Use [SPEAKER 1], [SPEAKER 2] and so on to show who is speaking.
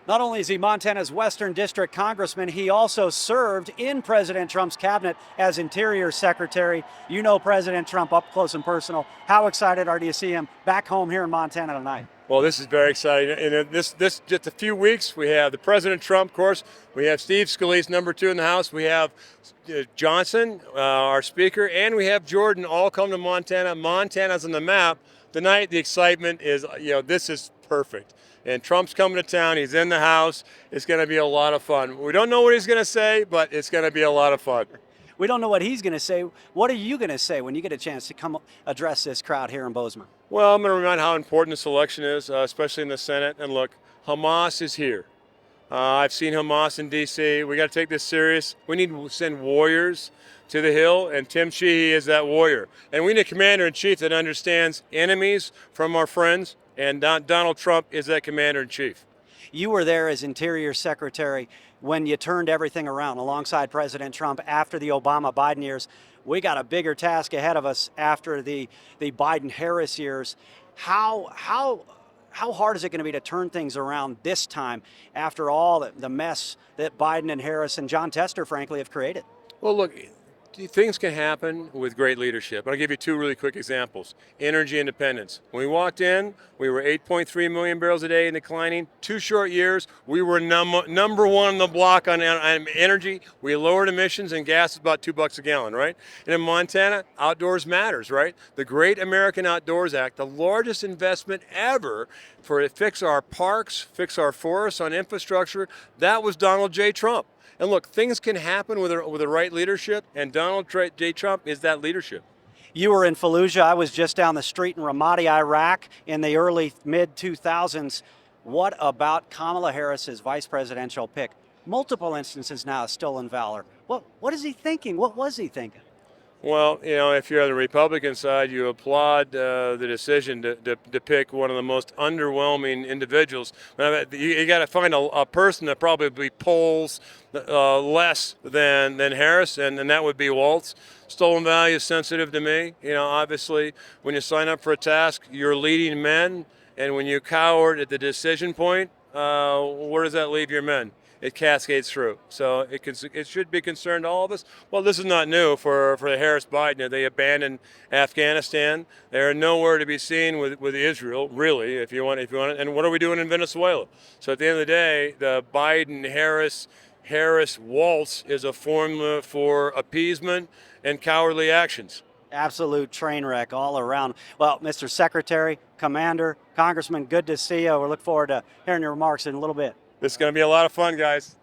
[SPEAKER 1] Not only is he Montana's Western District Congressman, he also served in President Trump's cabinet as Interior Secretary. You know President Trump up close and personal. How excited are you to see him back home here in Montana tonight?
[SPEAKER 2] Well, this is very exciting. And this just a few weeks, we have the President Trump, of course. We have Steve Scalise, #2 in the House. We have Johnson, our Speaker, and we have Jordan all come to Montana. Montana's on the map. Tonight, the excitement is, this is perfect. And Trump's coming to town. He's in the House. It's going to be a lot of fun. We don't know what he's going to say, but it's going to be a lot of fun.
[SPEAKER 1] We don't know what he's going to say. What are you going to say when you get a chance to come address this crowd here in Bozeman?
[SPEAKER 2] Well, I'm going to remind how important this election is, especially in the Senate. And look, Hamas is here. I've seen Hamas in D.C. We got to take this serious. We need to send warriors to the Hill, and Tim Sheehy is that warrior. And we need a commander-in-chief that understands enemies from our friends, and Donald Trump is that commander-in-chief.
[SPEAKER 1] You were there as Interior Secretary when you turned everything around alongside President Trump after the Obama-Biden years. We got a bigger task ahead of us after the Biden-Harris years. How hard is it going to be to turn things around this time after all the mess that Biden and Harris and John Tester, frankly, have created?
[SPEAKER 2] Well, look, things can happen with great leadership. I'll give you two really quick examples. Energy independence. When we walked in, we were 8.3 million barrels a day and declining. 2 short years, we were number one on the block on energy. We lowered emissions, and gas is about $2 a gallon, right? And in Montana, outdoors matters, right? The Great American Outdoors Act, the largest investment ever to fix our parks, fix our forests, on infrastructure, that was Donald J. Trump. And look, things can happen with the right leadership, and Donald J. Trump is that leadership.
[SPEAKER 1] You were in Fallujah. I was just down the street in Ramadi, Iraq in the early mid-2000s. What about Kamala Harris's vice presidential pick? Multiple instances now of stolen valor. What is he thinking? What was he thinking?
[SPEAKER 2] Well, if you're on the Republican side, you applaud the decision to pick one of the most underwhelming individuals. You got to find a person that probably polls less than Harris, and that would be Waltz. Stolen value is sensitive to me. Obviously, when you sign up for a task, you're leading men, and when you cower at the decision point, where does that leave your men? It cascades through. So it should be concerned to all of us. Well, this is not new for Harris-Biden. They abandoned Afghanistan. They are nowhere to be seen with Israel, really, if you want it. And what are we doing in Venezuela? So at the end of the day, the Biden-Harris waltz is a formula for appeasement and cowardly actions.
[SPEAKER 1] Absolute train wreck all around. Well, Mr. Secretary, Commander, Congressman, good to see you. We look forward to hearing your remarks in a little bit.
[SPEAKER 2] This is going to be a lot of fun, guys.